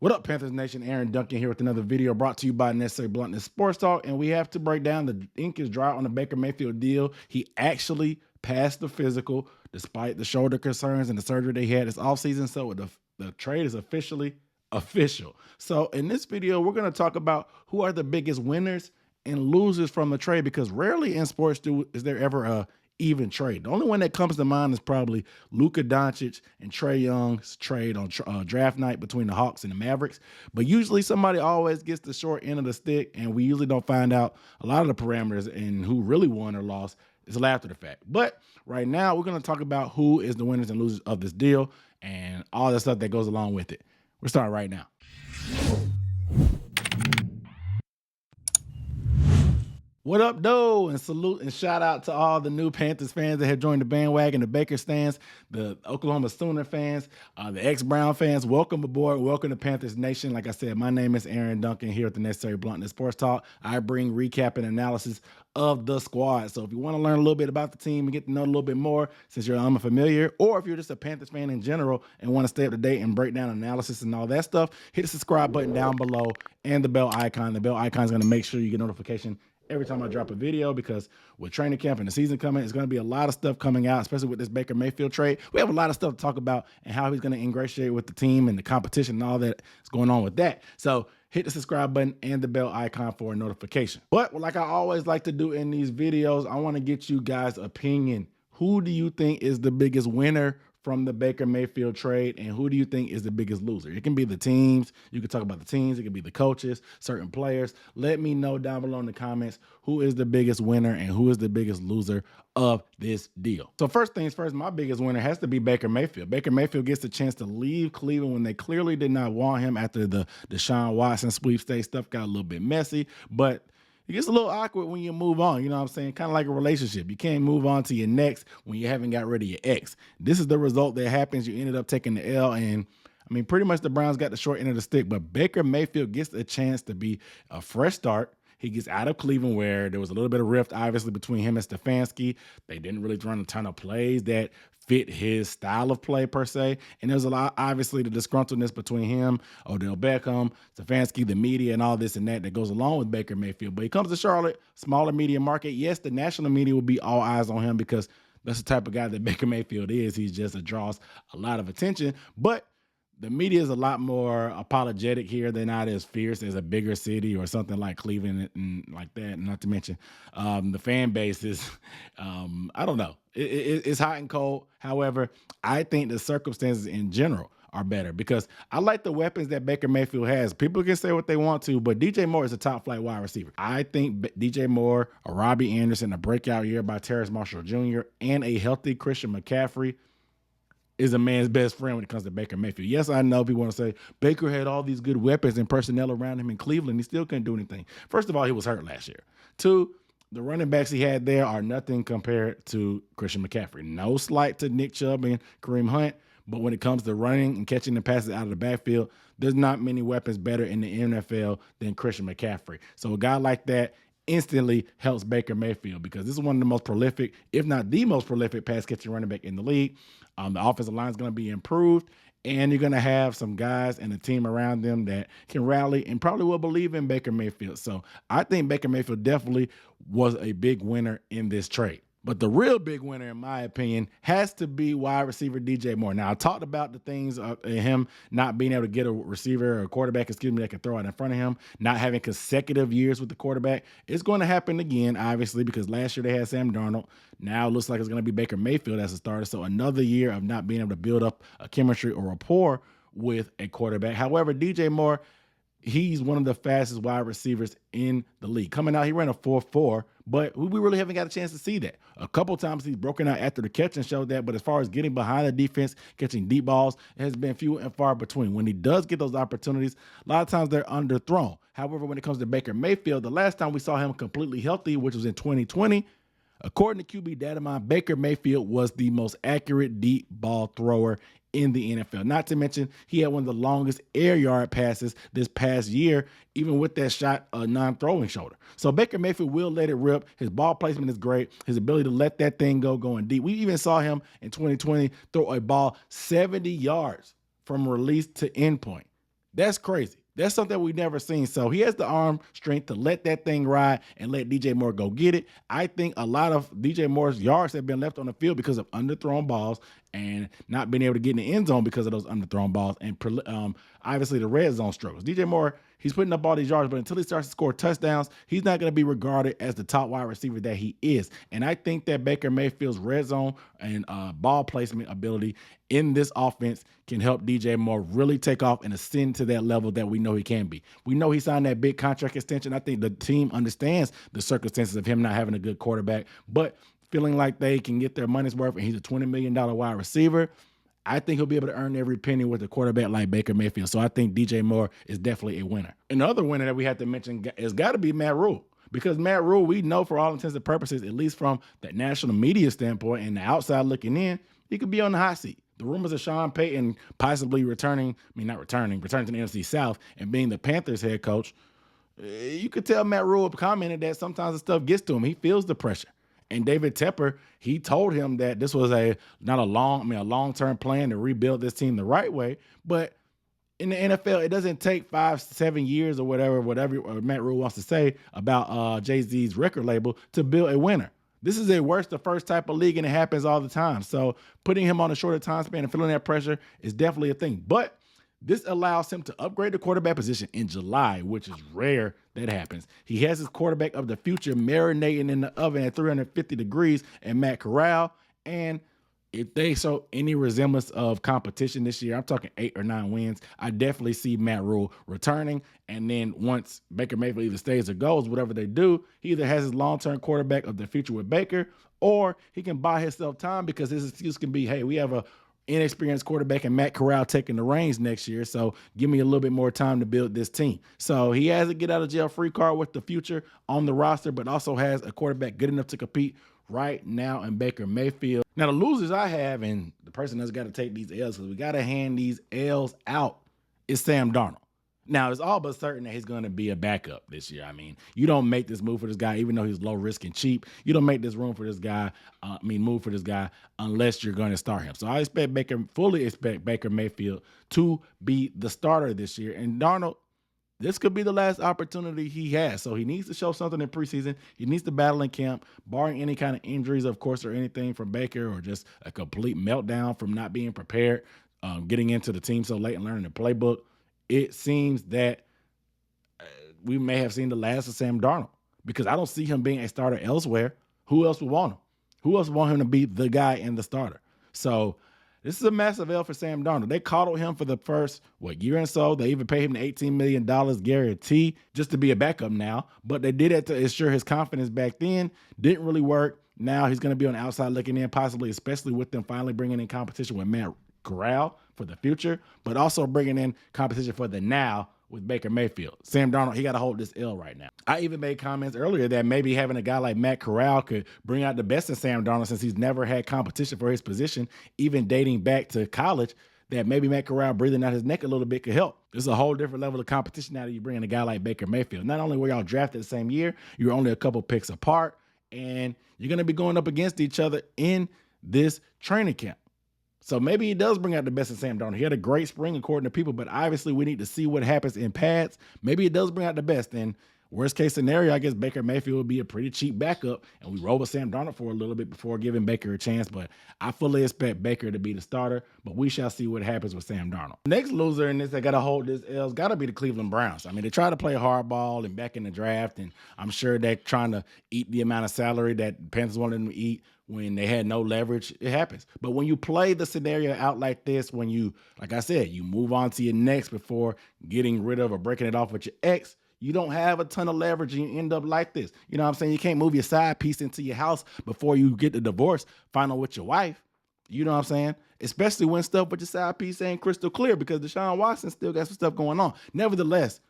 What up, Panthers Nation? Aaron Duncan here with another video brought to you by Necessary Bluntness Sports Talk. And we have to break down the ink is dry on the Baker Mayfield deal. He actually passed the physical despite the shoulder concerns and the surgery they had this offseason. So the trade is officially official. So in this video, we're going to talk about who are the biggest winners and losers from the trade, because rarely in sports is there ever a even trade. The only one that comes to mind is probably Luka Doncic and Trae Young's trade on draft night between the Hawks and the Mavericks. But usually somebody always gets the short end of the stick, and we usually don't find out a lot of the parameters and who really won or lost until after the fact. But right now, we're going to talk about who is the winners and losers of this deal and all the stuff that goes along with it. We're starting right now. What up, though? And salute and shout out to all the new Panthers fans that have joined the bandwagon, the Baker stands, the Oklahoma Sooner fans, the ex-Brown fans. Welcome aboard. Welcome to Panthers Nation. Like I said, my name is Aaron Duncan here at the Necessary Bluntness Sports Talk. I bring recap and analysis of the squad. So if you want to learn a little bit about the team and get to know a little bit more since you're unfamiliar, or if you're just a Panthers fan in general and want to stay up to date and break down analysis and all that stuff, hit the subscribe button down below and the bell icon. The bell icon is going to make sure you get notification every time I drop a video, because with training camp and the season coming, it's going to be a lot of stuff coming out, especially with this Baker Mayfield trade. We have a lot of stuff to talk about and how he's going to ingratiate with the team and the competition and all that is going on with that. So hit the subscribe button and the bell icon for a notification. But like I always like to do in these videos, I want to get you guys' opinion. Who do you think is the biggest winner from the Baker Mayfield trade, and who do you think is the biggest loser? It can be the teams. You can talk about the teams. It can be the coaches, certain players. Let me know down below in the comments who is the biggest winner and who is the biggest loser of this deal. So first things first, my biggest winner has to be Baker Mayfield. Baker Mayfield gets the chance to leave Cleveland when they clearly did not want him after the Deshaun Watson sweepstakes stuff got a little bit messy, but it gets a little awkward when you move on, you know what I'm saying? Kind of like a relationship. You can't move on to your next when you haven't got rid of your ex. This is the result that happens. You ended up taking the L, and I mean, pretty much the Browns got the short end of the stick, but Baker Mayfield gets a chance to be a fresh start. He gets out of Cleveland, where there was a little bit of rift, obviously, between him and Stefanski. They didn't really run a ton of plays that fit his style of play, per se. And there's a lot, obviously, the disgruntledness between him, Odell Beckham, Stefanski, the media, and all this and that goes along with Baker Mayfield. But he comes to Charlotte, smaller media market. Yes, the national media will be all eyes on him because that's the type of guy that Baker Mayfield is. He just draws a lot of attention. But the media is a lot more apologetic here. They're not as fierce as a bigger city or something like Cleveland and like that. Not to mention the fan base is, I don't know. It's hot and cold. However, I think the circumstances in general are better because I like the weapons that Baker Mayfield has. People can say what they want to, but DJ Moore is a top flight wide receiver. I think DJ Moore, a Robbie Anderson, a breakout year by Terrace Marshall Jr., and a healthy Christian McCaffrey is a man's best friend when it comes to Baker Mayfield. Yes, I know people want to say Baker had all these good weapons and personnel around him in Cleveland. He still couldn't do anything. First of all, he was hurt last year. Two, the running backs he had there are nothing compared to Christian McCaffrey. No slight to Nick Chubb and Kareem Hunt, but when it comes to running and catching the passes out of the backfield, there's not many weapons better in the NFL than Christian McCaffrey. So a guy like that instantly helps Baker Mayfield because this is one of the most prolific, if not the most prolific, pass catching running back in the league. The offensive line is going to be improved, and you're going to have some guys and a team around them that can rally and probably will believe in Baker Mayfield. So I think Baker Mayfield definitely was a big winner in this trade. But the real big winner, in my opinion, has to be wide receiver DJ Moore. Now, I talked about the things of him not being able to get a receiver or a quarterback, that can throw it in front of him, not having consecutive years with the quarterback. It's going to happen again, obviously, because last year they had Sam Darnold. Now it looks like it's going to be Baker Mayfield as a starter. So another year of not being able to build up a chemistry or rapport with a quarterback. However, DJ Moore, he's one of the fastest wide receivers in the league. Coming out, he ran a 4.4, but we really haven't got a chance to see that. A couple times he's broken out after the catch and showed that, but as far as getting behind the defense, catching deep balls, it has been few and far between. When he does get those opportunities, a lot of times they're underthrown. However, when it comes to Baker Mayfield, the last time we saw him completely healthy, which was in 2020, according to QB Datamine, Baker Mayfield was the most accurate deep ball thrower in the NFL. Not to mention, he had one of the longest air yard passes this past year, even with that shot, non-throwing shoulder. So Baker Mayfield will let it rip. His ball placement is great. His ability to let that thing go going deep. We even saw him in 2020 throw a ball 70 yards from release to end point. That's crazy. That's something we've never seen. So he has the arm strength to let that thing ride and let DJ Moore go get it. I think a lot of DJ Moore's yards have been left on the field because of underthrown balls and not being able to get in the end zone because of those underthrown balls and obviously the red zone struggles. DJ Moore, he's putting up all these yards, but until he starts to score touchdowns, he's not going to be regarded as the top wide receiver that he is. And I think that Baker Mayfield's red zone and ball placement ability in this offense can help DJ Moore really take off and ascend to that level that we know he can be. We know he signed that big contract extension. I think the team understands the circumstances of him not having a good quarterback, but feeling like they can get their money's worth and he's a $20 million wide receiver, I think he'll be able to earn every penny with a quarterback like Baker Mayfield. So I think DJ Moore is definitely a winner. Another winner that we have to mention has got to be Matt Rule. Because Matt Rule, we know for all intents and purposes, at least from the national media standpoint and the outside looking in, he could be on the hot seat. The rumors of Sean Payton possibly returning to the NFC South and being the Panthers head coach, you could tell Matt Rule commented that sometimes the stuff gets to him. He feels the pressure. And David Tepper, he told him that this was a long-term plan to rebuild this team the right way. But in the NFL, it doesn't take 5-7 years or whatever Matt Rule wants to say about Jay-Z's record label to build a winner. This is a worse the first type of league, and it happens all the time. So putting him on a shorter time span and feeling that pressure is definitely a thing. But this allows him to upgrade the quarterback position in July, which is rare that happens. He has his quarterback of the future marinating in the oven at 350 degrees and Matt Corral. And if they show any resemblance of competition this year, I'm talking 8 or 9 wins, I definitely see Matt Rule returning. And then once Baker Mayfield either stays or goes, whatever they do, he either has his long-term quarterback of the future with Baker, or he can buy himself time because his excuse can be, hey, we have a inexperienced quarterback and Matt Corral taking the reins next year, so give me a little bit more time to build this team. So he has a get out of jail free card with the future on the roster, but also has a quarterback good enough to compete right now in Baker Mayfield. Now the losers I have, and the person that's got to take these L's, because we got to hand these L's out, is Sam Darnold. Now, it's all but certain that he's going to be a backup this year. I mean, you don't make this move for this guy, even though he's low risk and cheap. You don't make this move for this guy unless you're going to start him. So I fully expect Baker Mayfield to be the starter this year. And Darnold, this could be the last opportunity he has. So he needs to show something in preseason. He needs to battle in camp, barring any kind of injuries, of course, or anything from Baker, or just a complete meltdown from not being prepared, getting into the team so late and learning the playbook. It seems that we may have seen the last of Sam Darnold, because I don't see him being a starter elsewhere. Who else would want him? Who else would want him to be the guy and the starter? So this is a massive L for Sam Darnold. They coddled him for the first, year and so. They even paid him the $18 million guarantee just to be a backup now. But they did it to ensure his confidence back then. Didn't really work. Now he's going to be on the outside looking in, possibly, especially with them finally bringing in competition with Matt Corral for the future, but also bringing in competition for the now with Baker Mayfield. Sam Darnold, he got to hold this L right now. I even made comments earlier that maybe having a guy like Matt Corral could bring out the best in Sam Darnold, since he's never had competition for his position, even dating back to college, that maybe Matt Corral breathing out his neck a little bit could help. This is a whole different level of competition now that you bring in a guy like Baker Mayfield. Not only were y'all drafted the same year, you're only a couple picks apart, and you're going to be going up against each other in this training camp. So maybe he does bring out the best in Sam Darnold. He had a great spring according to people, but obviously we need to see what happens in pads. Maybe it does bring out the best. And worst case scenario, I guess Baker Mayfield would be a pretty cheap backup, and we roll with Sam Darnold for a little bit before giving Baker a chance. But I fully expect Baker to be the starter, but we shall see what happens with Sam Darnold. Next loser in this that got to hold this L has got to be the Cleveland Browns. I mean, they try to play hardball and back in the draft, and I'm sure they're trying to eat the amount of salary that Panthers wanted them to eat when they had no leverage. It happens. But when you play the scenario out like this, when you, like I said, you move on to your next before getting rid of or breaking it off with your ex, you don't have a ton of leverage and you end up like this. You know what I'm saying? You can't move your side piece into your house before you get the divorce final with your wife. You know what I'm saying? Especially when stuff with your side piece ain't crystal clear, because Deshaun Watson still got some stuff going on. Nevertheless,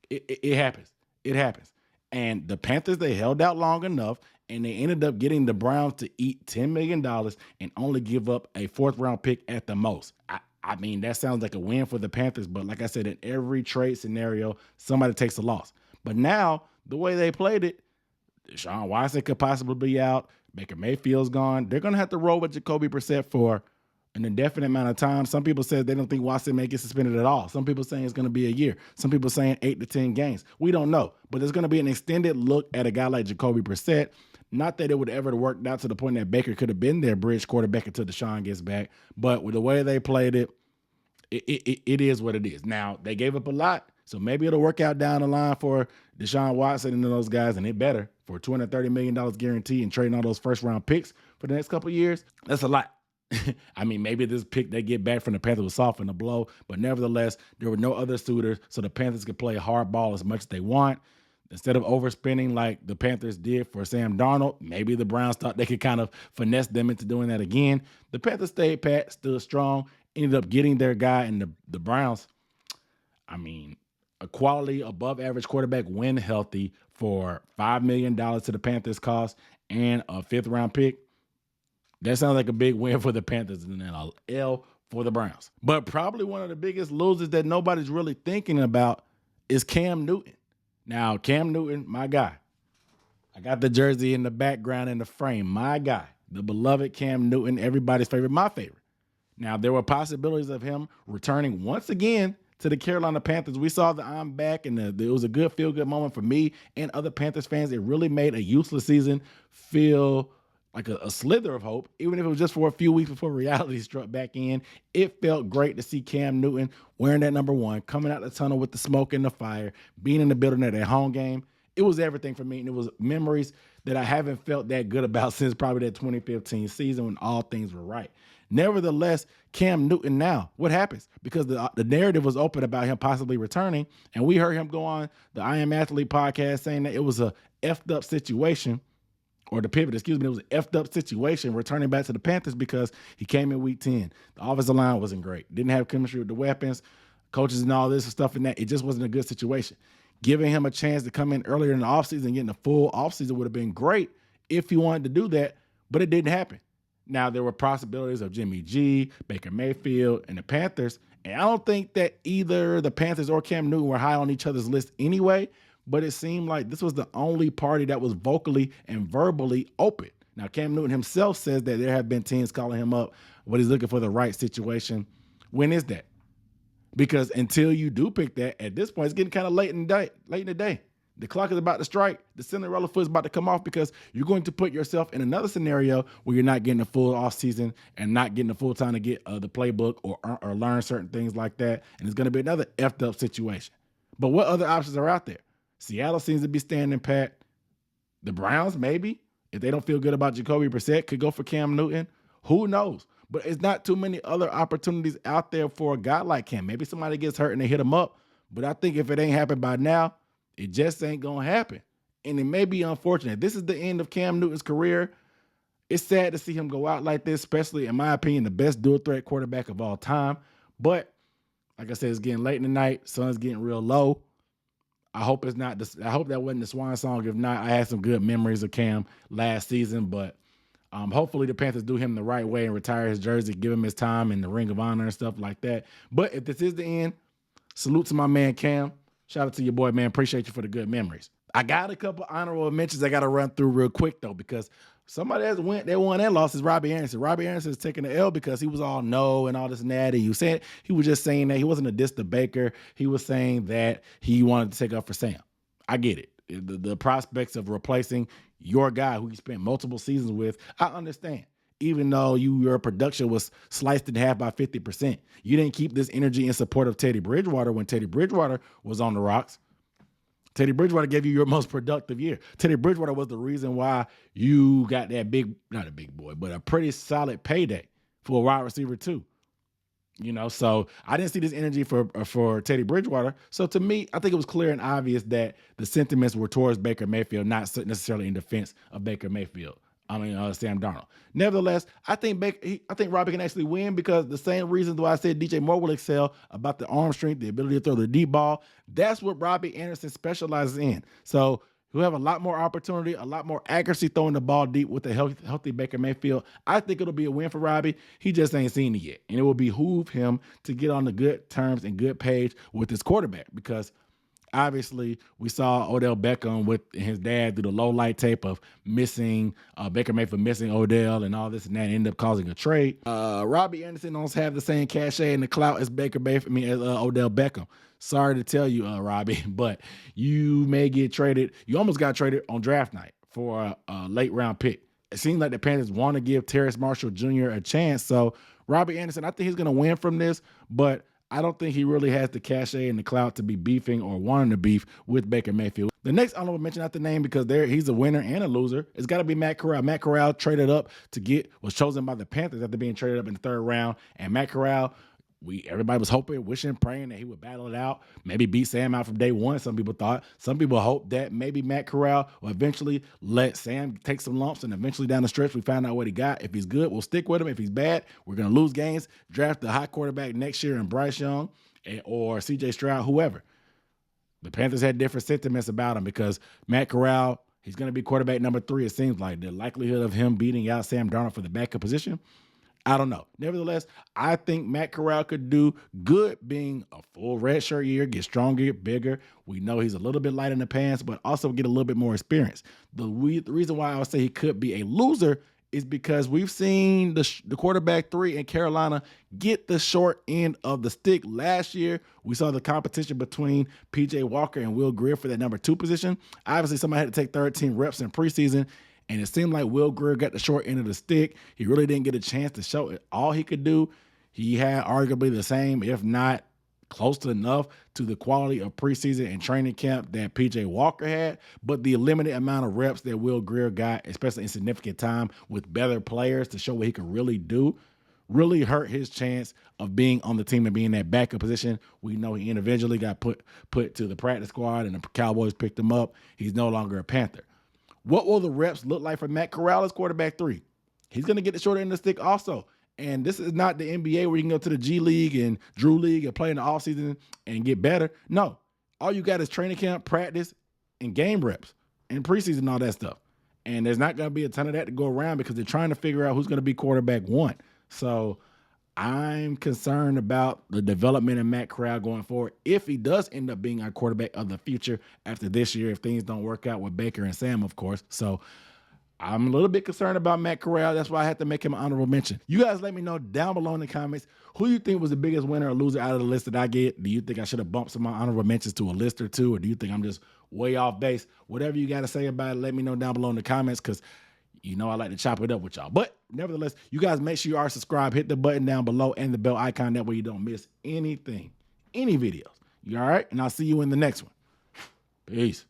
it happens. It happens. And the Panthers, they held out long enough, and they ended up getting the Browns to eat $10 million and only give up a 4th-round pick at the most. I mean, that sounds like a win for the Panthers, but like I said, in every trade scenario, somebody takes a loss. But now, the way they played it, Deshaun Watson could possibly be out. Baker Mayfield's gone. They're going to have to roll with Jacoby Brissett for an indefinite amount of time. Some people said they don't think Watson may get suspended at all. Some people saying it's going to be a year. Some people saying 8 to 10 games. We don't know. But there's going to be an extended look at a guy like Jacoby Brissett. Not that it would ever work out to the point that Baker could have been their bridge quarterback until Deshaun gets back. But with the way they played it, it is what it is. Now, they gave up a lot, so maybe it'll work out down the line for Deshaun Watson and those guys, and it better for $230 million guarantee and trading all those first-round picks for the next couple of years. That's a lot. I mean, maybe this pick they get back from the Panthers will soften the blow, but nevertheless, there were no other suitors, so the Panthers could play hardball as much as they want. Instead of overspending like the Panthers did for Sam Darnold, maybe the Browns thought they could kind of finesse them into doing that again. The Panthers stayed pat, stood strong, ended up getting their guy, and the Browns, I mean, a quality above average quarterback when healthy for $5 million to the Panthers cost and a 5th round pick. That sounds like a big win for the Panthers and then an L for the Browns. But probably one of the biggest losers that nobody's really thinking about is Cam Newton. Now, Cam Newton, my guy. I got the jersey in the background in the frame. My guy, the beloved Cam Newton, everybody's favorite, my favorite. Now, there were possibilities of him returning once again to the Carolina Panthers. We saw the I'm back, and it was a good feel-good moment for me and other Panthers fans. It really made a useless season feel like a slither of hope, even if it was just for a few weeks before reality struck back in. It felt great to see Cam Newton wearing that number 1, coming out the tunnel with the smoke and the fire, being in the building at that home game. It was everything for me, and it was memories that I haven't felt that good about since probably that 2015 season when all things were right. Nevertheless, Cam Newton now, what happens? Because the narrative was open about him possibly returning, and we heard him go on the I Am Athlete podcast saying that it was a effed up situation, or the pivot, excuse me, it was an effed up situation returning back to the Panthers because he came in week 10. The offensive line wasn't great. Didn't have chemistry with the weapons, coaches and all this and stuff and that. It just wasn't a good situation. Giving him a chance to come in earlier in the offseason, getting a full offseason would have been great if he wanted to do that, but it didn't happen. Now, there were possibilities of Jimmy G, Baker Mayfield, and the Panthers, and I don't think that either the Panthers or Cam Newton were high on each other's list anyway, but it seemed like this was the only party that was vocally and verbally open. Now, Cam Newton himself says that there have been teams calling him up, but he's looking for the right situation. When is that? Because until you do pick that, at this point, it's getting kind of late in the day. The clock is about to strike. The Cinderella foot is about to come off because you're going to put yourself in another scenario where you're not getting a full offseason and not getting the full time to get the playbook or learn certain things like that. And it's going to be another effed up situation. But what other options are out there? Seattle seems to be standing pat. The Browns, maybe, if they don't feel good about Jacoby Brissett, could go for Cam Newton. Who knows? But it's not too many other opportunities out there for a guy like Cam. Maybe somebody gets hurt and they hit him up. But I think if it ain't happened by now, it just ain't going to happen. And it may be unfortunate. This is the end of Cam Newton's career. It's sad to see him go out like this, especially, in my opinion, the best dual-threat quarterback of all time. But, like I said, it's getting late in the night. Sun's getting real low. I hope it's not. I hope that wasn't the swan song. If not, I had some good memories of Cam last season. But hopefully the Panthers do him the right way and retire his jersey, give him his time in the Ring of Honor and stuff like that. But if this is the end, salute to my man Cam. Shout out to your boy, man. Appreciate you for the good memories. I got a couple honorable mentions I got to run through real quick, though, because somebody that won and lost is Robbie Anderson. Robbie Anderson is taking the L because he was all no and all this and that. And he was just saying that he wasn't a diss to Baker. He was saying that he wanted to take up for Sam. I get it. The prospects of replacing your guy who you spent multiple seasons with, I understand. Even though your production was sliced in half by 50%. You didn't keep this energy in support of Teddy Bridgewater when Teddy Bridgewater was on the rocks. Teddy Bridgewater gave you your most productive year. Teddy Bridgewater was the reason why you got that not a big boy, but a pretty solid payday for a wide receiver too. So I didn't see this energy for Teddy Bridgewater. So to me, I think it was clear and obvious that the sentiments were towards Baker Mayfield, not necessarily in defense of Baker Mayfield. Sam Darnold. Nevertheless, I think Robbie can actually win because the same reasons why I said DJ Moore will excel about the arm strength, the ability to throw the deep ball. That's what Robbie Anderson specializes in. So he'll have a lot more opportunity, a lot more accuracy throwing the ball deep with a healthy Baker Mayfield. I think it'll be a win for Robbie. He just ain't seen it yet. And it will behoove him to get on the good terms and good page with his quarterback because Obviously, we saw Odell Beckham with his dad do the low light tape of missing Baker Mayfield missing Odell and all this and that, and ended up causing a trade. Robbie Anderson don't have the same cachet and the clout as Baker Mayfield, as Odell Beckham. Sorry to tell you, Robbie, but you may get traded. You almost got traded on draft night for a late round pick. It seems like the Panthers want to give Terrace Marshall Jr. a chance. So Robbie Anderson, I think he's going to win from this, but I don't think he really has the cachet and the clout to be beefing or wanting to beef with Baker Mayfield. The next honorable mention, not the name because he's a winner and a loser, it's got to be Matt Corral. Matt Corral traded up was chosen by the Panthers after being traded up in the third round. And Matt Corral, everybody was hoping, wishing, praying that he would battle it out, maybe beat Sam out from day one. Some people thought. Some people hoped that maybe Matt Corral will eventually let Sam take some lumps, and eventually down the stretch we found out what he got. If he's good, we'll stick with him. If he's bad, we're going to lose games. Draft the high quarterback next year in Bryce Young or C.J. Stroud, whoever. The Panthers had different sentiments about him because Matt Corral, he's going to be quarterback number 3, it seems like. The likelihood of him beating out Sam Darnold for the backup position, I don't know. Nevertheless, I think Matt Corral could do good being a full redshirt year, get stronger, get bigger. We know he's a little bit light in the pants, but also get a little bit more experience. The reason why I would say he could be a loser is because we've seen the quarterback 3 in Carolina get the short end of the stick. Last year, we saw the competition between P.J. Walker and Will Grier for that number 2 position. Obviously, somebody had to take 13 reps in preseason, and it seemed like Will Grier got the short end of the stick. He really didn't get a chance to show it all he could do. He had arguably the same, if not close to enough, to the quality of preseason and training camp that P.J. Walker had. But the limited amount of reps that Will Grier got, especially in significant time with better players to show what he could really do, really hurt his chance of being on the team and being in that backup position. We know he individually got put to the practice squad and the Cowboys picked him up. He's no longer a Panther. What will the reps look like for Matt Corral as quarterback 3? He's going to get the short end of the stick also. And this is not the NBA where you can go to the G League and Drew League and play in the offseason and get better. No. All you got is training camp, practice, and game reps and preseason and all that stuff. And there's not going to be a ton of that to go around because they're trying to figure out who's going to be quarterback 1. So I'm concerned about the development of Matt Corral going forward if he does end up being our quarterback of the future after this year, if things don't work out with Baker and Sam, of course. So I'm a little bit concerned about Matt Corral. That's why I had to make him an honorable mention. You guys let me know down below in the comments who you think was the biggest winner or loser out of the list that I get. Do you think I should have bumped some of my honorable mentions to a list or 2, or do you think I'm just way off base? Whatever you got to say about it, let me know down below in the comments because you know I like to chop it up with y'all. But nevertheless, you guys make sure you are subscribed. Hit the button down below and the bell icon. That way you don't miss anything, any videos. You all right? And I'll see you in the next one. Peace.